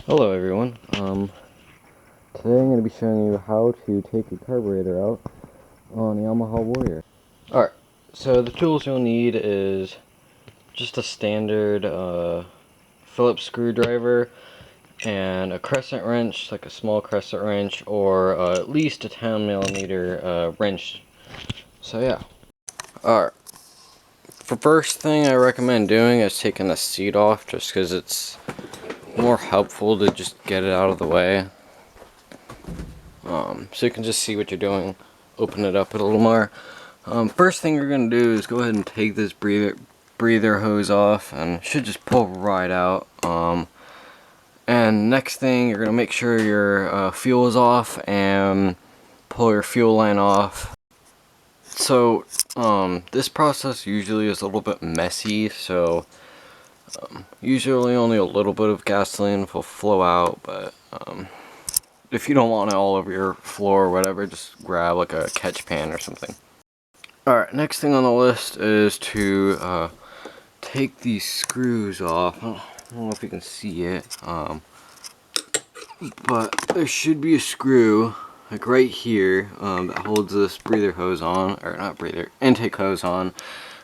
Hello everyone. Today I'm going to be showing you how to take a carburetor out on a Yamaha Warrior. Alright, so the tools you'll need is just a standard Phillips screwdriver and a crescent wrench, like a small crescent wrench, or at least a 10mm wrench. So yeah. Alright, the first thing I recommend doing is taking the seat off, just because it's more helpful to just get it out of the way. So you can just see what you're doing, open it up a little more. First thing you're going to do is go ahead and take this breather hose off, and it should just pull right out. And next thing, you're going to make sure your fuel is off and pull your fuel line off. So this process usually is a little bit messy, so usually only a little bit of gasoline will flow out, but if you don't want it all over your floor or whatever, just grab like a catch pan or something. Alright, next thing on the list is to take these screws off. I don't know if you can see it, but there should be a screw like right here that holds this breather hose on, or not breather, intake hose on,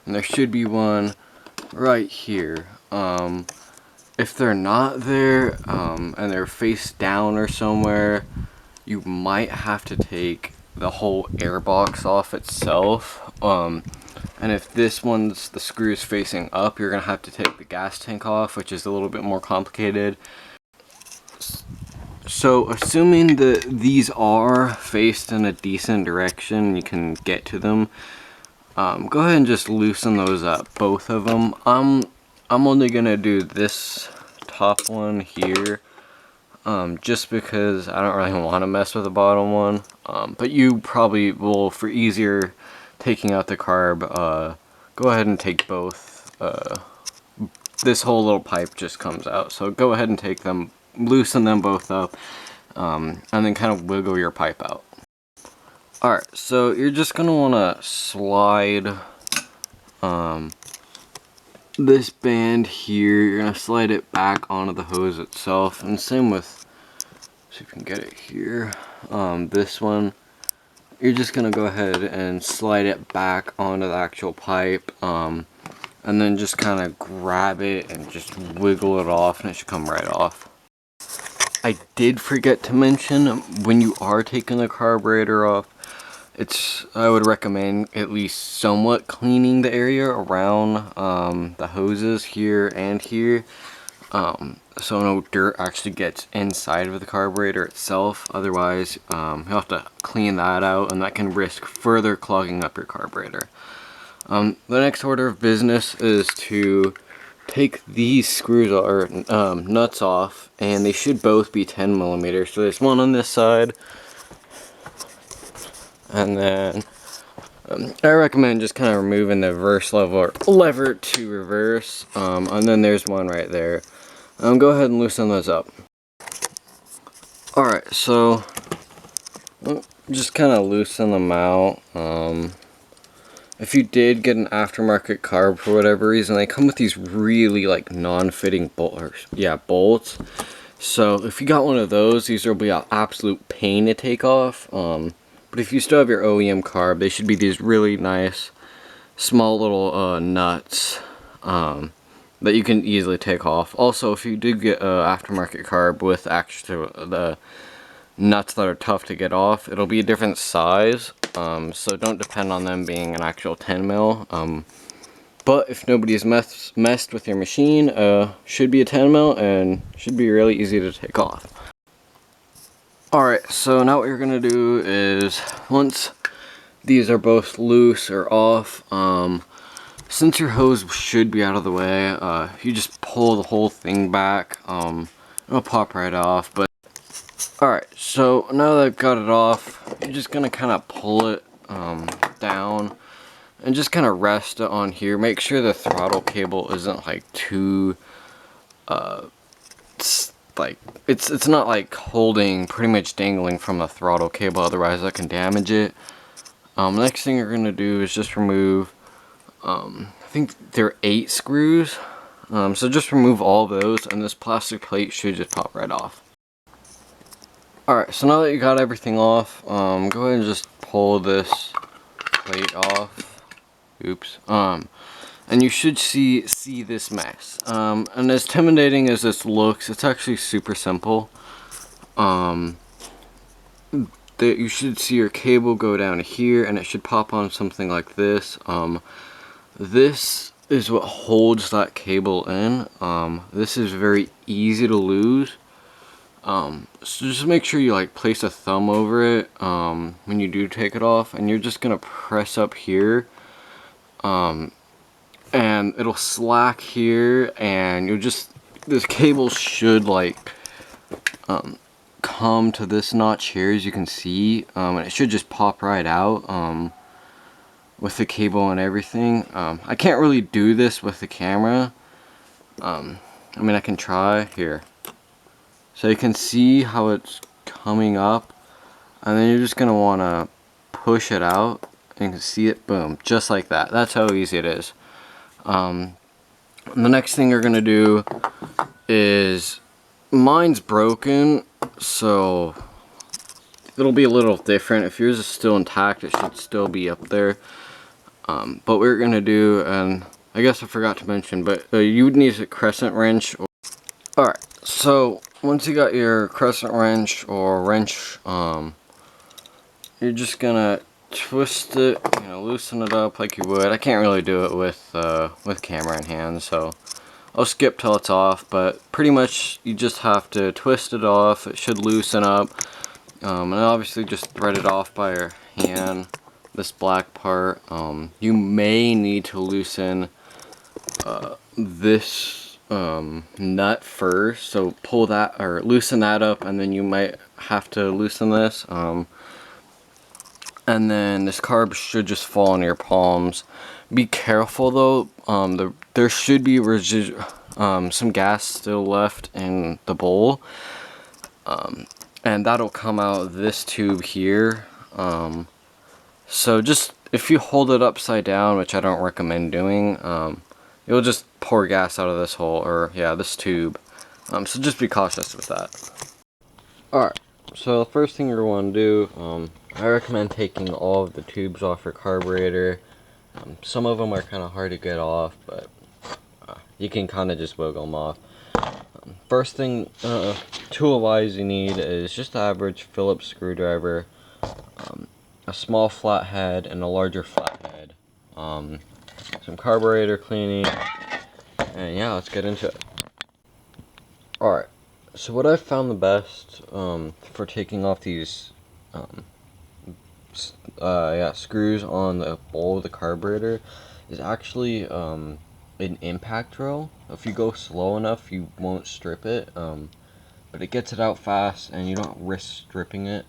and there should be one right here. If they're not there and they're face down or somewhere, you might have to take the whole air box off itself. And if this one's, the screw is facing up, you're gonna have to take the gas tank off, which is a little bit more complicated. So assuming that these are faced in a decent direction, you can get to them, go ahead and just loosen those up, both of them. I'm only gonna do this top one here, just because I don't really want to mess with the bottom one. But you probably will, for easier taking out the carb, go ahead and take both. This whole little pipe just comes out, so go ahead and take them, loosen them both up, and then kind of wiggle your pipe out. Alright, so you're just going to want to slide this band here. You're going to slide it back onto the hose itself, and same with, see if you can get it here, this one. You're just going to go ahead and slide it back onto the actual pipe, and then just kind of grab it and just wiggle it off, and it should come right off. I did forget to mention, when you are taking the carburetor off, I would recommend at least somewhat cleaning the area around the hoses here and here, so no dirt actually gets inside of the carburetor itself. Otherwise, you'll have to clean that out, and that can risk further clogging up your carburetor. The next order of business is to take these screws or nuts off, and they should both be 10mm. So there's one on this side, and then I recommend just kind of removing the reverse lever to reverse, and then there's one right there. Go ahead and loosen those up. Alright, so just kind of loosen them out. If you did get an aftermarket carb for whatever reason, they come with these really like non-fitting bolts. So if you got one of those, these will be an absolute pain to take off. But if you still have your OEM carb, they should be these really nice, small little nuts that you can easily take off. Also, if you do get an aftermarket carb with the nuts that are tough to get off, it'll be a different size. So don't depend on them being an actual 10mm. But if nobody's messed with your machine, should be a 10mm and should be really easy to take off. Alright, so now what you're going to do is, once these are both loose or off, since your hose should be out of the way, you just pull the whole thing back, it'll pop right off. But alright, so now that I've got it off, you're just going to kind of pull it down and just kind of rest it on here. Make sure the throttle cable isn't like too it's not like holding, pretty much dangling from the throttle cable, otherwise that can damage it. Next thing you're going to do is just remove, I think there are 8 screws. So just remove all of those, and this plastic plate should just pop right off. Alright, so now that you got everything off, go ahead and just pull this plate off. Oops. And you should see this mess. And as intimidating as this looks, it's actually super simple. You should see your cable go down here, and it should pop on something like this. This is what holds that cable in. This is very easy to lose. So just make sure you like place a thumb over it when you do take it off, and you're just gonna press up here, and it'll slack here, and this cable should like come to this notch here, as you can see, and it should just pop right out with the cable and everything. I can't really do this with the camera. I mean, I can try here. So you can see how it's coming up, and then you're just gonna want to push it out, and you can see it, boom, just like that. That's how easy it is. The next thing you're gonna do is, mine's broken, so it'll be a little different. If yours is still intact, it should still be up there. But what we're gonna do, and I guess I forgot to mention, but you would need a crescent wrench. Alright, so once you got your crescent wrench or wrench, you're just gonna twist it, loosen it up like you would. I can't really do it with camera in hand, so I'll skip till it's off. But pretty much you just have to twist it off. It should loosen up, and obviously just thread it off by your hand. This black part, you may need to loosen this nut first, so pull that or loosen that up, and then you might have to loosen this, and then this carb should just fall into your palms. Be careful though, there should be some gas still left in the bowl, and that'll come out this tube here. So just, if you hold it upside down, which I don't recommend doing, you'll just pour gas out of this hole, or yeah, this tube. So just be cautious with that. Alright, so the first thing you're going to do, I recommend taking all of the tubes off your carburetor. Some of them are kind of hard to get off, but you can kind of just wiggle them off. First thing, tool-wise, you need is just the average Phillips screwdriver, a small flathead, and a larger flathead. Some carburetor cleaning, and yeah, let's get into it. Alright, so what I've found the best for taking off these screws on the bowl of the carburetor is actually an impact drill. If you go slow enough, you won't strip it, but it gets it out fast, and you don't risk stripping it,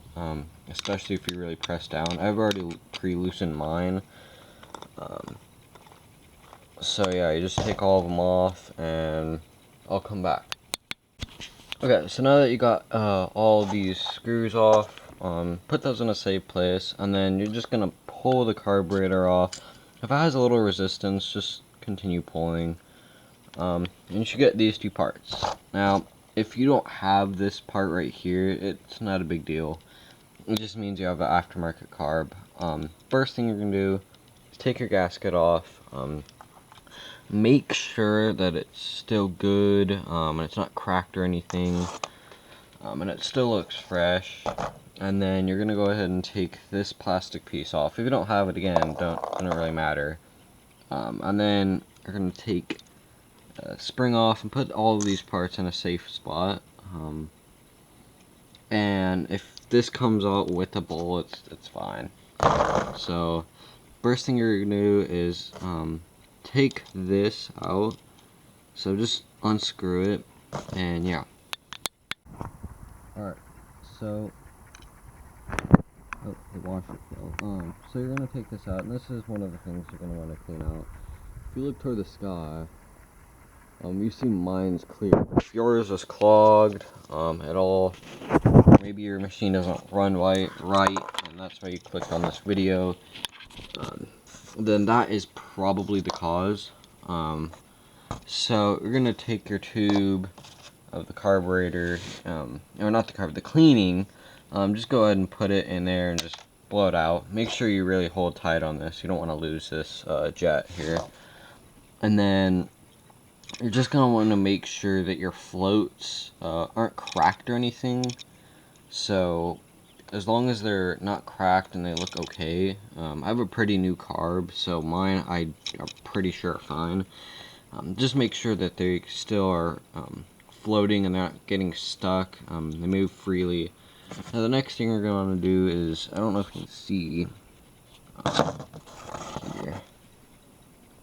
especially if you really press down. I've already pre-loosened mine. So yeah, you just take all of them off, and I'll come back. Okay, so now that you got all these screws off, put those in a safe place, and then you're just gonna pull the carburetor off. If it has a little resistance, just continue pulling. And you should get these two parts. Now, if you don't have this part right here, it's not a big deal. It just means you have an aftermarket carb. First thing you're gonna do is take your gasket off. Make sure that it's still good, and it's not cracked or anything, and it still looks fresh. And then you're gonna go ahead and take this plastic piece off. If you don't have it, again, doesn't really matter. And then you're gonna take spring off and put all of these parts in a safe spot. And if this comes out with the bowl, it's fine. So first thing you're gonna do is take this out. So just unscrew it, and yeah. Alright, so oh, the washer fell. So you're gonna take this out, and this is one of the things you're gonna want to clean out. If you look toward the sky, you see mine's clear. If yours is clogged at all, maybe your machine doesn't run right, and that's why you clicked on this video, then that is probably the cause. So you're gonna take your tube of the carburetor, or not the carburetor, the cleaning. Just go ahead and put it in there and just blow it out. Make sure you really hold tight on this. You don't want to lose this jet here. And then you're just gonna want to make sure that your floats aren't cracked or anything. So as long as they're not cracked and they look okay, I have a pretty new carb, so mine I'm pretty sure are fine. Just make sure that they still are floating and they're not getting stuck. They move freely. Now the next thing we're going to do is, I don't know if you can see here,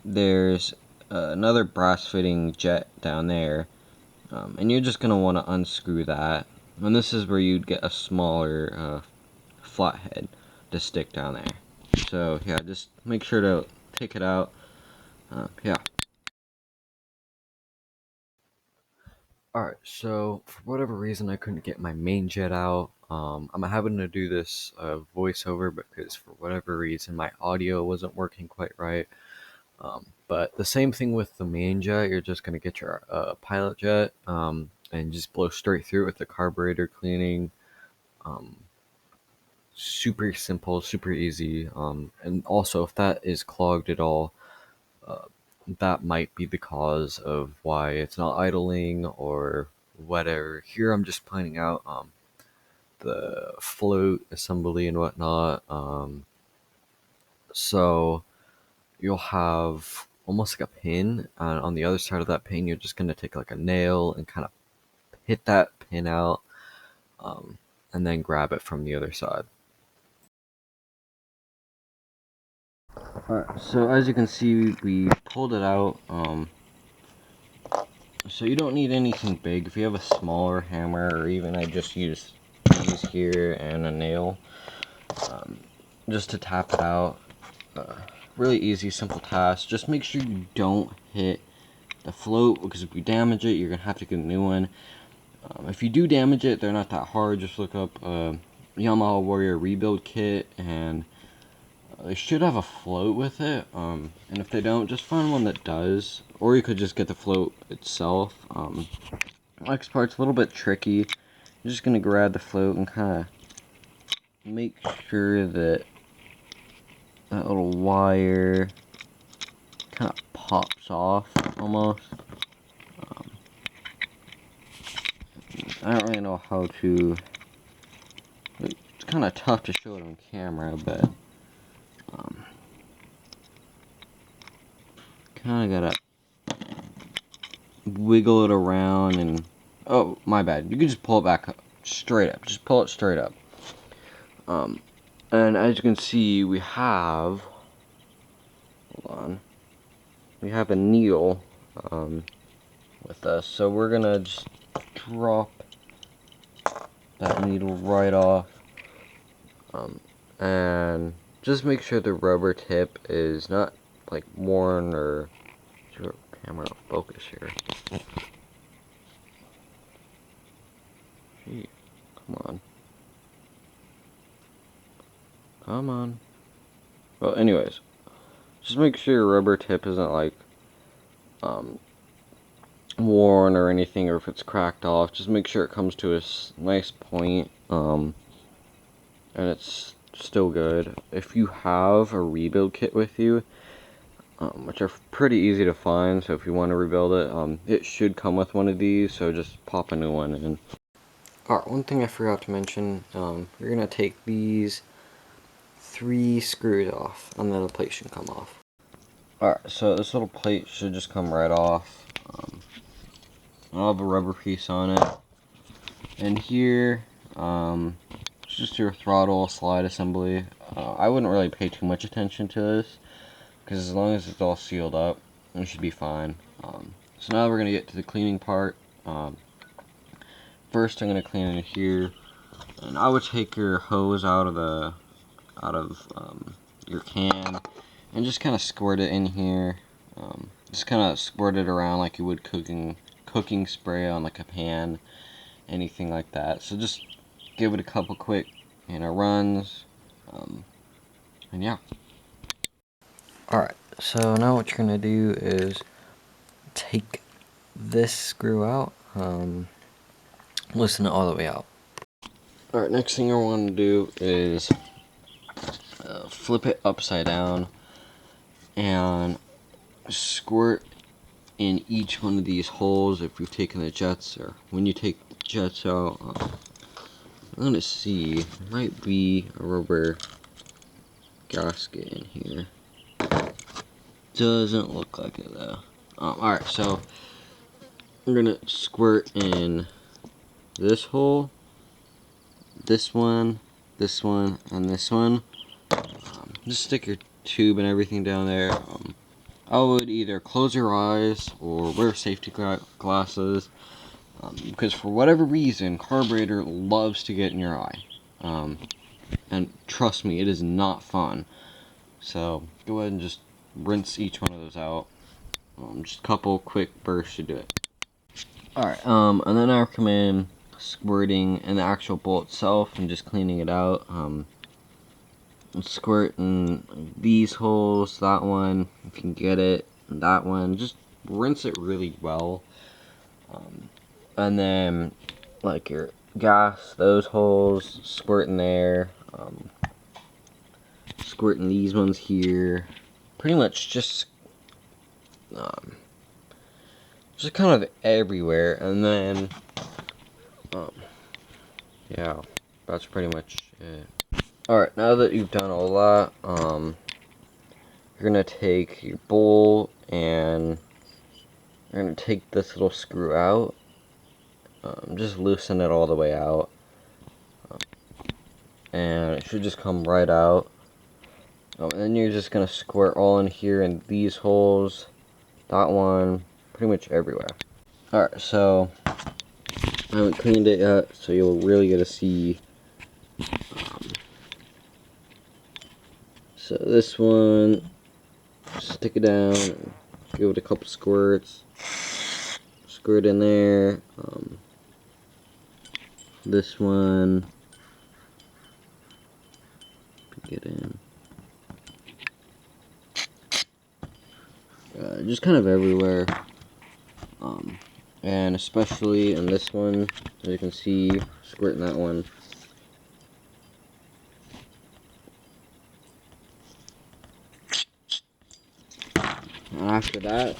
there's another brass fitting jet down there, and you're just going to want to unscrew that. And this is where you'd get a smaller flathead to stick down there. So yeah, just make sure to take it out. Yeah. Alright, so for whatever reason I couldn't get my main jet out. I'm having to do this voiceover because for whatever reason my audio wasn't working quite right. But the same thing with the main jet, you're just going to get your pilot jet and just blow straight through it with the carburetor cleaning. Super simple, super easy. And also if that is clogged at all, that might be the cause of why it's not idling or whatever. Here I'm just pointing out the float assembly and whatnot. So you'll have almost like a pin, and on the other side of that pin you're just going to take like a nail and kind of hit that pin out, and then grab it from the other side. Alright, so as you can see we pulled it out. So you don't need anything big. If you have a smaller hammer, or even I just use these here and a nail, just to tap it out. Really easy, simple task. Just make sure you don't hit the float, because if you damage it, you're going to have to get a new one. If you do damage it, they're not that hard. Just look up Yamaha Warrior rebuild kit, and they should have a float with it. And if they don't, just find one that does, or you could just get the float itself. Next part's a little bit tricky. You're just going to grab the float and kind of make sure that that little wire kind of pops off almost. I don't really know how to. It's kind of tough to show it on camera, but kind of gotta wiggle it around and. Oh, my bad. You can just pull it back up, straight up. Just pull it straight up. And as you can see, we have. Hold on. We have a needle with us, so we're gonna just drop that needle right off, and just make sure the rubber tip is not like worn or camera focus here. Gee, come on. Well, anyways, just make sure your rubber tip isn't like worn or anything, or if it's cracked off. Just make sure it comes to a nice point, and it's still good. If you have a rebuild kit with you, which are pretty easy to find, so if you want to rebuild it, it should come with one of these, so just pop a new one in. Alright, one thing I forgot to mention, you're going to take these 3 screws off, and then the plate should come off. Alright, so this little plate should just come right off. I'll have a rubber piece on it. And here, it's just your throttle slide assembly. I wouldn't really pay too much attention to this, because as long as it's all sealed up, it should be fine. So now we're going to get to the cleaning part. First I'm going to clean it here, and I would take your hose out of your can and just kind of squirt it in here. Just kind of squirt it around like you would cooking spray on like a pan, anything like that. So just give it a couple quick runs, and yeah. Alright, so now what you're going to do is take this screw out, loosen it all the way out. Alright, next thing I want to do is flip it upside down and squirt in each one of these holes if you've taken the jets, or when you take the jets out. I'm gonna see, there might be a rubber gasket in here. Doesn't look like it though. Alright, so I'm gonna squirt in this hole, this one, and this one. Just stick your tube and everything down there. I would either close your eyes or wear safety glasses, because for whatever reason, Carburetor loves to get in your eye. And trust me, it is not fun. So go ahead and just rinse each one of those out. Just a couple quick bursts should do it. Alright, and then I recommend squirting in the actual bowl itself and just cleaning it out. Squirt in these holes, that one, if you can get it, and that one. Just rinse it really well. And then, like your gas, those holes, squirt in there. Squirt in these ones here. Pretty much just kind of everywhere. And then, yeah, that's pretty much it. Alright, now that you've done all that, you're going to take your bowl and you're going to take this little screw out. Just loosen it all the way out. And it should just come right out. And then you're just going to squirt all in here in these holes, that one, pretty much everywhere. Alright, so I haven't cleaned it yet, so you'll really get to see. So this one, stick it down, and give it a couple squirts, squirt in there. This one, get in. Just kind of everywhere, and especially in this one, as you can see, squirt in that one. And after that,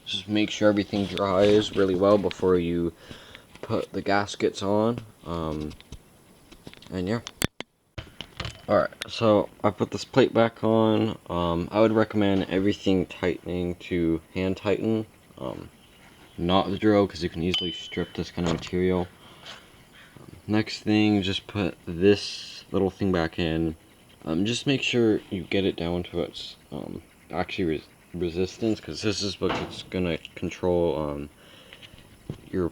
just make sure everything dries really well before you put the gaskets on. And yeah. Alright, so I put this plate back on. I would recommend everything tightening to hand tighten, not the drill, because you can easily strip this kind of material. Next thing, just put this little thing back in. Just make sure you get it down to its actually resistance, because this is what's gonna control your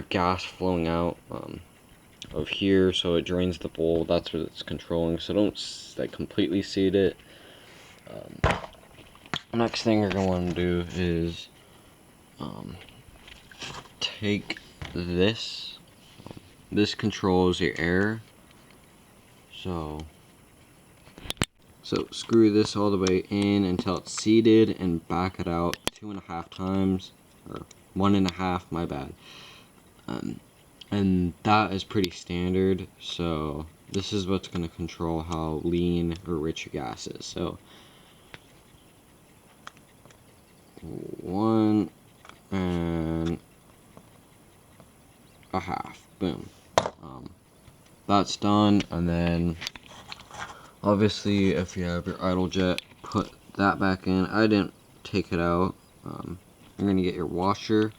gas flowing out of here, so it drains the bowl. That's what it's controlling, so don't like completely seat it. Next thing you're gonna want to do is take this. This controls your air, so screw this all the way in until it's seated and back it out 2.5 times, or 1.5, my bad. And that is pretty standard, so this is what's going to control how lean or rich your gas is. So 1.5, boom. That's done, and then obviously if you have your idle jet, put that back in. I didn't take it out. You're going to get your washer,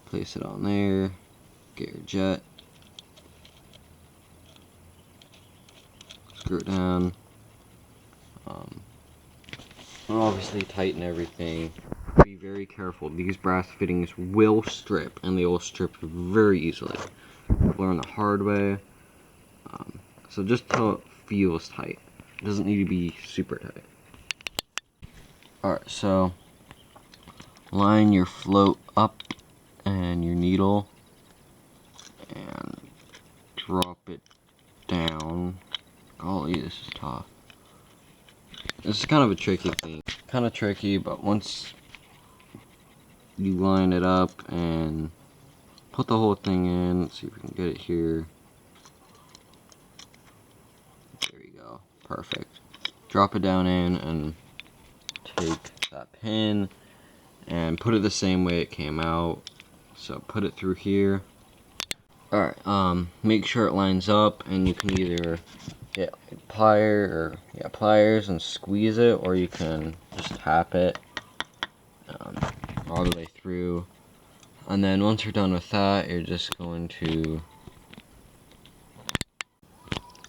place it on there, get your jet, screw it down, and obviously tighten everything. Be very careful, these brass fittings will strip, and they will strip very easily. Learn the hard way. So just till it feels tight. It doesn't need to be super tight. Alright, so line your float up and your needle and drop it down. Golly, this is tough. This is kind of a tricky thing. kind of tricky, but once you line it up and put the whole thing in, let's see if we can get it here. There you go, perfect. Drop it down in and take that pin and put it the same way it came out. So put it through here. Alright, make sure it lines up, and you can either get pliers and squeeze it, or you can just tap it all the way through. And then once you're done with that, you're just going to...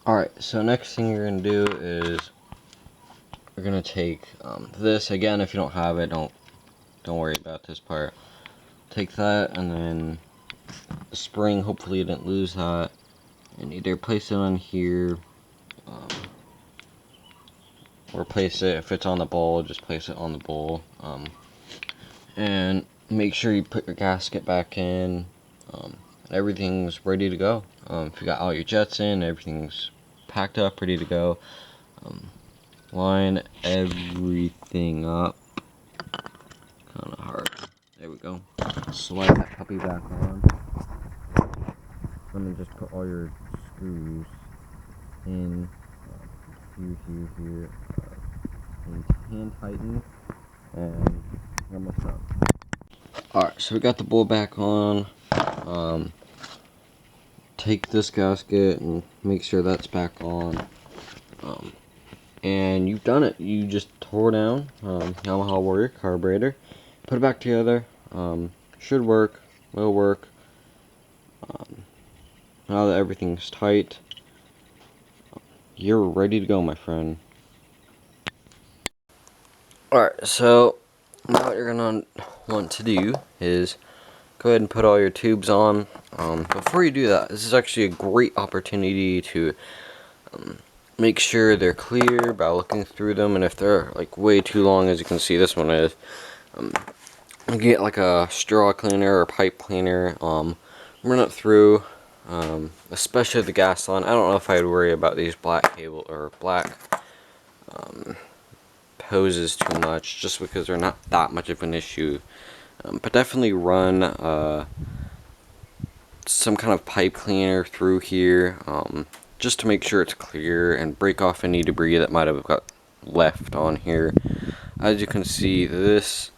Alright, so next thing you're going to do is we're going to take this. Again, if you don't have it, don't worry about this part. Take that, and then the spring, hopefully you didn't lose that, and either place it on here, or place it, if it's on the bowl, just place it on the bowl, and make sure you put your gasket back in. Everything's ready to go. If you got all your jets in, everything's packed up, ready to go. Line everything up. Kind of hard. There we go. Slide that puppy back on. And then just put all your screws in here, and hand tighten, and you're almost done. Alright, so we got the bowl back on. Take this gasket and make sure that's back on. And you've done it. You just tore down Yamaha Warrior carburetor. Put it back together. Should work. Will work. Now that everything's tight, you're ready to go, my friend. Alright, so now what you're gonna want to do is go ahead and put all your tubes on. Before you do that, this is actually a great opportunity to make sure they're clear by looking through them, and if they're like way too long, as you can see this one is, get like a straw cleaner or pipe cleaner, run it through, especially the gas line. I don't know if I'd worry about these black cable or black hoses too much, just because they're not that much of an issue, but definitely run some kind of pipe cleaner through here, just to make sure it's clear, and break off any debris that might have got left on here. As you can see, this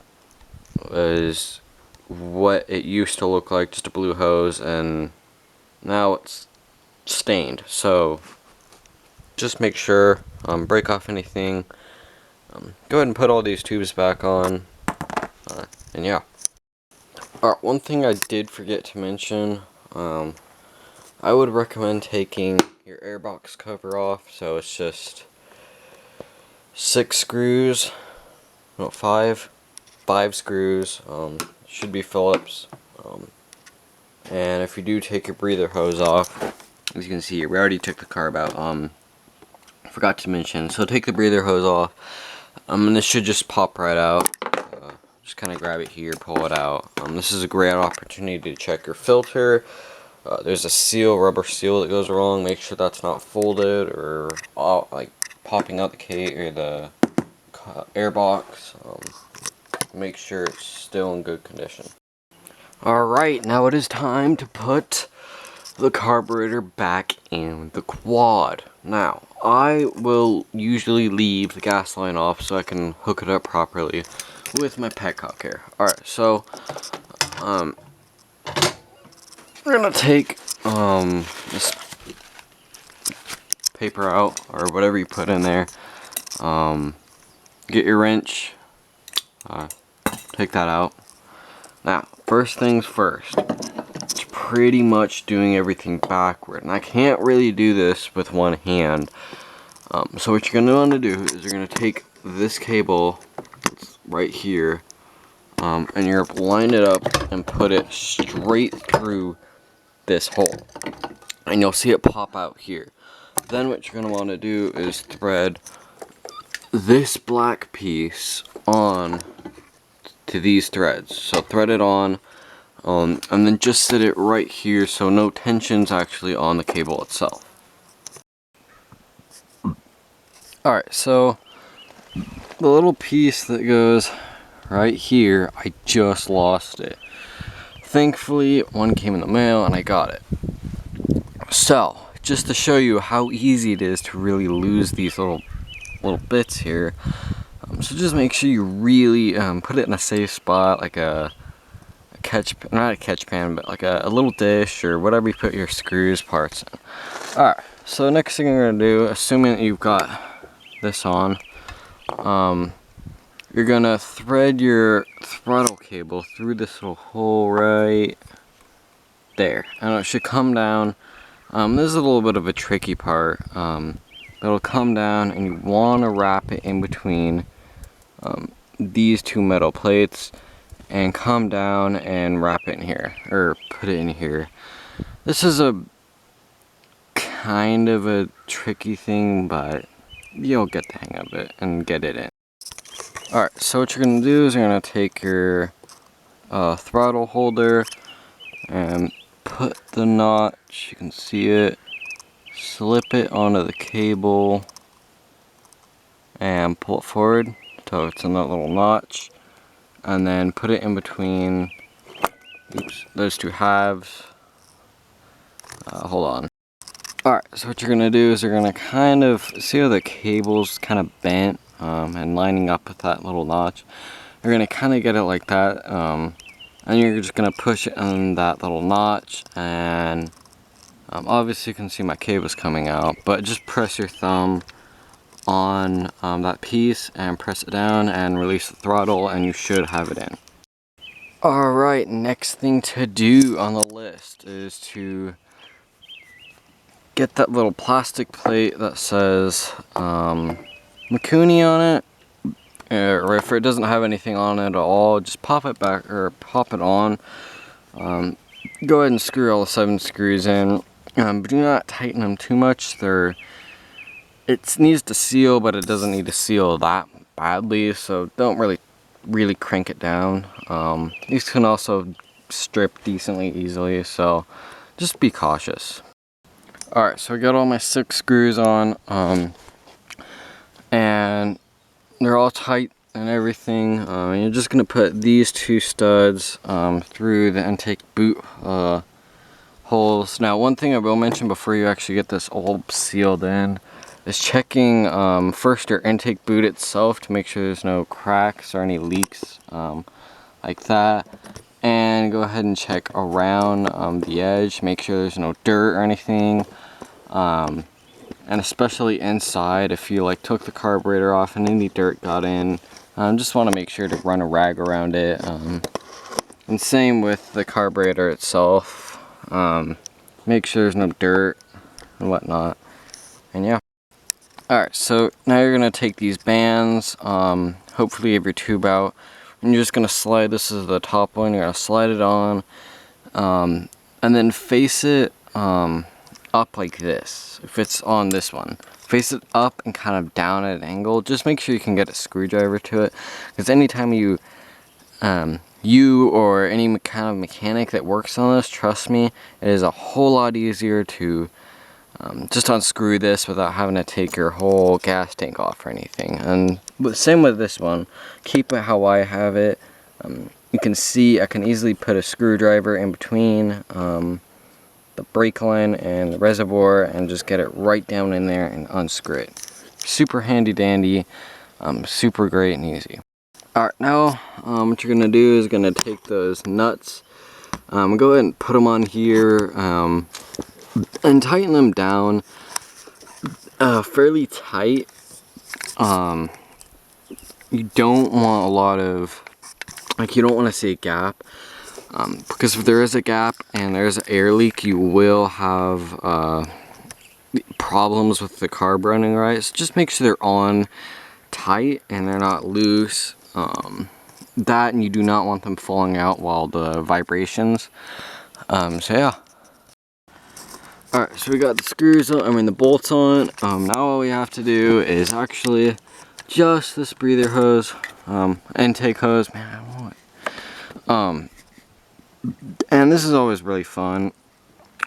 is what it used to look like, just a blue hose, and now it's stained. So just make sure, break off anything, go ahead and put all these tubes back on, and yeah. Alright, one thing I did forget to mention, I would recommend taking your airbox cover off. So it's just 6 screws, no, 5 screws, should be Phillips, and if you do take your breather hose off, as you can see, we already took the carb out, forgot to mention, so take the breather hose off, and this should just pop right out. Just kind of grab it here, pull it out. This is a great opportunity to check your filter. There's a seal, rubber seal that goes wrong. Make sure that's not folded or like popping out the airbox. Make sure it's still in good condition. Alright, now it is time to put the carburetor back in the quad. Now, I will usually leave the gas line off so I can hook it up properly with my petcock here. Alright, so we're gonna take this paper out, or whatever you put in there. Get your wrench, take that out. Now, first things first, it's pretty much doing everything backward, and I can't really do this with one hand. So what you're gonna want to do is you're gonna take this cable right here, and you're gonna line it up and put it straight through this hole, and you'll see it pop out here. Then what you're gonna want to do is thread this black piece on to these threads. So thread it on, and then just set it right here so no tension's actually on the cable itself. Alright, so the little piece that goes right here, I just lost it. Thankfully, one came in the mail and I got it. So, just to show you how easy it is to really lose these little bits here. So just make sure you really put it in a safe spot, like a not a catch pan, but like a little dish or whatever you put your screws parts in. Alright, so next thing you're going to do, assuming that you've got this on, you're going to thread your throttle cable through this little hole right there. And it should come down. This is a little bit of a tricky part. It'll come down and you want to wrap it in between these two metal plates and come down and wrap it in here, or put it in here. This is a kind of a tricky thing, but you'll get the hang of it and get it in. Alright, so what you're going to do is you're going to take your throttle holder and put the notch, you can see it, slip it onto the cable and pull it forward so it's in that little notch, and then put it in between those two halves. Hold on. Alright, so what you're going to do is you're going to kind of see how the cable's kind of bent and lining up with that little notch. You're going to kind of get it like that, and you're just going to push it in that little notch, and obviously you can see my cable's coming out, but just press your thumb on that piece and press it down and release the throttle and you should have it in. Alright, next thing to do on the list is to get that little plastic plate that says Mikuni on it, or if it doesn't have anything on it at all, just pop it back or pop it on. Go ahead and screw all the 7 screws in, but do not tighten them too much. It needs to seal, but it doesn't need to seal that badly, so don't really crank it down. These can also strip decently easily, so just be cautious. Alright, so I got all my 6 screws on, and they're all tight and everything. You're just going to put these 2 studs through the intake boot holes. Now, one thing I will mention before you actually get this all sealed in is checking first your intake boot itself to make sure there's no cracks or any leaks like that, and go ahead and check around the edge, make sure there's no dirt or anything, and especially inside, if you like took the carburetor off and any dirt got in, just want to make sure to run a rag around it, and same with the carburetor itself. Make sure there's no dirt and whatnot, and yeah. Alright, so now you're going to take these bands, hopefully you have your tube out, and you're just going to slide, this is the top one, you're going to slide it on, and then face it up like this. If it's on this one, face it up and kind of down at an angle. Just make sure you can get a screwdriver to it, because anytime you or any kind of mechanic that works on this, trust me, it is a whole lot easier to just unscrew this without having to take your whole gas tank off or anything. And same with this one, keep it how I have it. You can see I can easily put a screwdriver in between the brake line and the reservoir and just get it right down in there and unscrew it. Super handy dandy, super great and easy. Alright, now what you're going to do is going to take those nuts, go ahead and put them on here, and tighten them down fairly tight. You don't want a lot of, you don't want to see a gap, because if there is a gap and there's an air leak, you will have problems with the carb running right. So just make sure they're on tight and they're not loose. That, and you do not want them falling out while the vibrations. So yeah. Alright, so we got the screws on, the bolts on. Now all we have to do is actually just this breather hose, intake hose, man, I want it. And this is always really fun.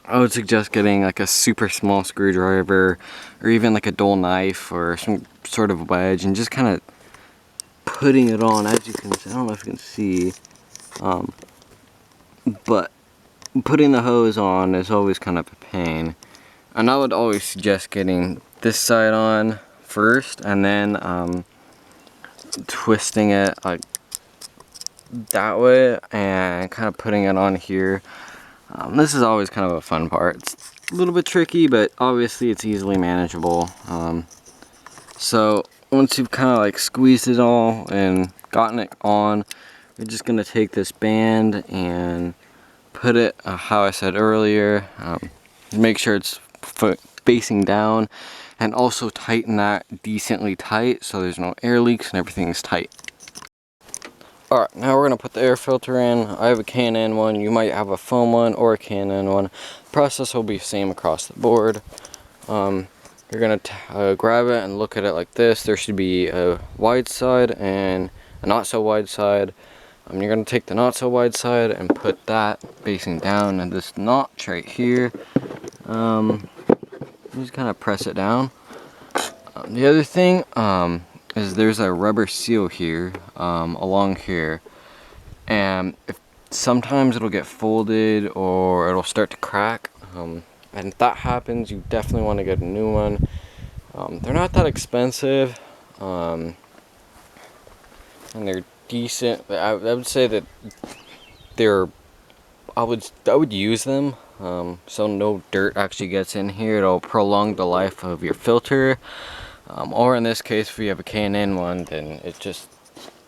I would suggest getting like a super small screwdriver, or even like a dull knife or some sort of wedge, and just kind of putting it on, as you can see, I don't know if you can see, but putting the hose on is always kind of a pain. And I would always suggest getting this side on first and then twisting it like that way and kind of putting it on here. This is always kind of a fun part. It's a little bit tricky, but obviously it's easily manageable. So once you've kind of like squeezed it all and gotten it on, you're just going to take this band and put it how I said earlier. Make sure it's facing down, and also tighten that decently tight so there's no air leaks and everything's tight. Alright, now we're going to put the air filter in. I have a K&N one, you might have a foam one or a K&N one. The process will be the same across the board. You're going to grab it and look at it like this. There should be a wide side and a not so wide side. You're going to take the not so wide side and put that facing down, and this notch right here, just kind of press it down. The other thing is there's a rubber seal here along here, and sometimes it'll get folded or it'll start to crack, and if that happens, you definitely want to get a new one. They're not that expensive, and they're decent. I would say that I would use them, so no dirt actually gets in here. It'll prolong the life of your filter, or in this case, if you have a K&N one, then it just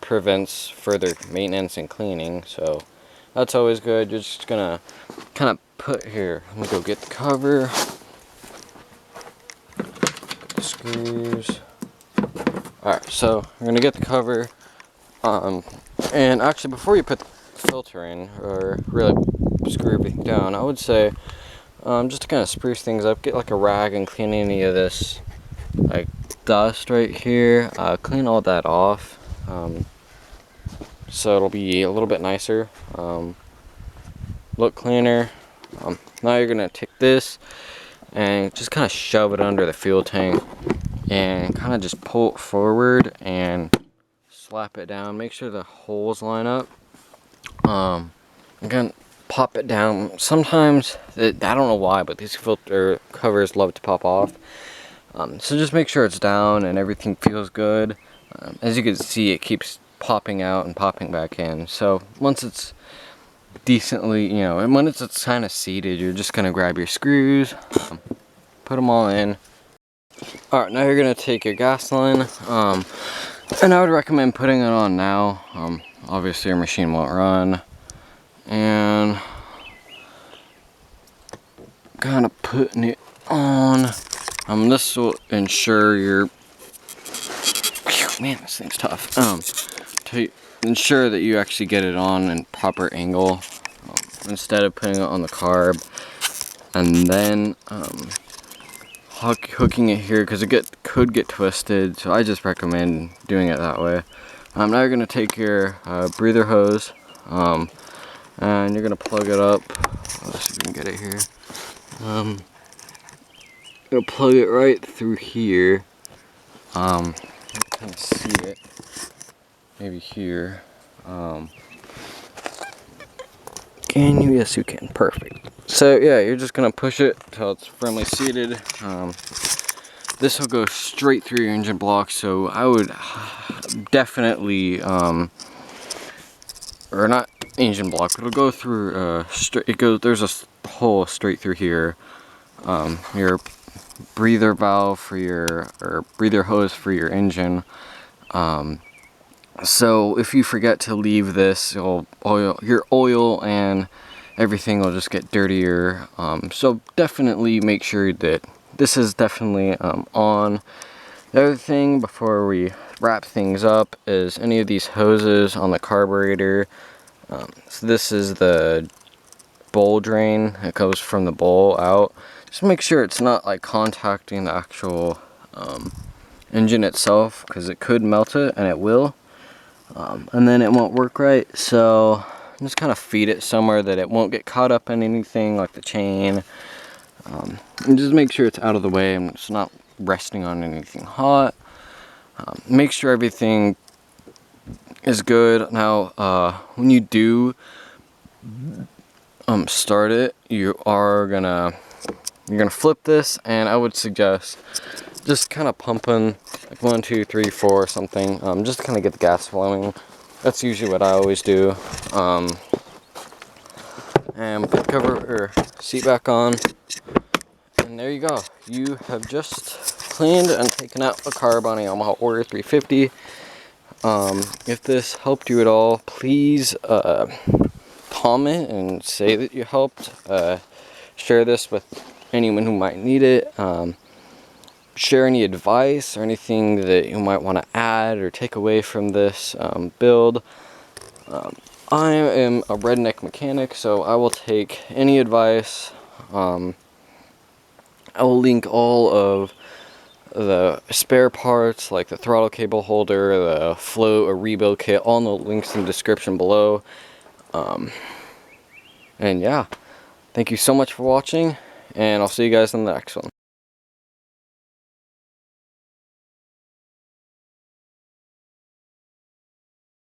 prevents further maintenance and cleaning, so that's always good. You're just gonna kind of put here. I'm gonna go get the cover, get the screws. Alright, so we're gonna get the cover. And actually, before you put the filter in or really screw everything down, I would say just to kind of spruce things up, get like a rag and clean any of this like dust right here. Clean all that off, so it'll be a little bit nicer, look cleaner. Now you're gonna take this and just kind of shove it under the fuel tank and kind of just pull it forward and slap it down. Make sure the holes line up. Again, pop it down. Sometimes, I don't know why, but these filter covers love to pop off. So just make sure it's down and everything feels good. As you can see, it keeps popping out and popping back in. So once it's decently, and when it's kind of seated, you're just gonna grab your screws, put them all in. Alright, now you're gonna take your gas line, and I would recommend putting it on now. Obviously your machine won't run, and kind of putting it on. This will ensure your, man, this thing's tough. To ensure that you actually get it on in proper angle, instead of putting it on the carb and then hooking it here, because it could get twisted. So I just recommend doing it that way. Now you're going to take your breather hose, and you're going to plug it up. Let's see if we can get it here. You're going to plug it right through here. You can kind of see it maybe here. Can you? Yes, you can. Perfect. So yeah, you're just gonna push it until it's firmly seated. This will go straight through your engine block, so I would definitely, or not engine block, but it'll go through there's a hole straight through here. Your breather valve for or breather hose for your engine. So if you forget to leave this, your oil and everything will just get dirtier. So definitely make sure that this is definitely on. The other thing before we wrap things up is any of these hoses on the carburetor. So this is the bowl drain. It goes from the bowl out. Just make sure it's not like contacting the actual engine itself, because it could melt it, and it will. And then it won't work right. So just kind of feed it somewhere that it won't get caught up in anything like the chain. And just make sure it's out of the way and it's not resting on anything hot. Make sure everything is good. Now, when you do start it, you're gonna flip this, and I would suggest just kind of pumping like 1, 2, 3, 4 or something, just to kind of get the gas flowing. That's usually what I always do. And put cover or seat back on, and there you go. You have just cleaned and taken out a carb on a Yamaha Order 350. If this helped you at all, please comment and say that you helped. Share this with anyone who might need it. Share any advice or anything that you might want to add or take away from this build. I am a redneck mechanic, so I will take any advice. I will link all of the spare parts, like the throttle cable holder, the float or rebuild kit, all in the links in the description below. And yeah, thank you so much for watching, and I'll see you guys in the next one.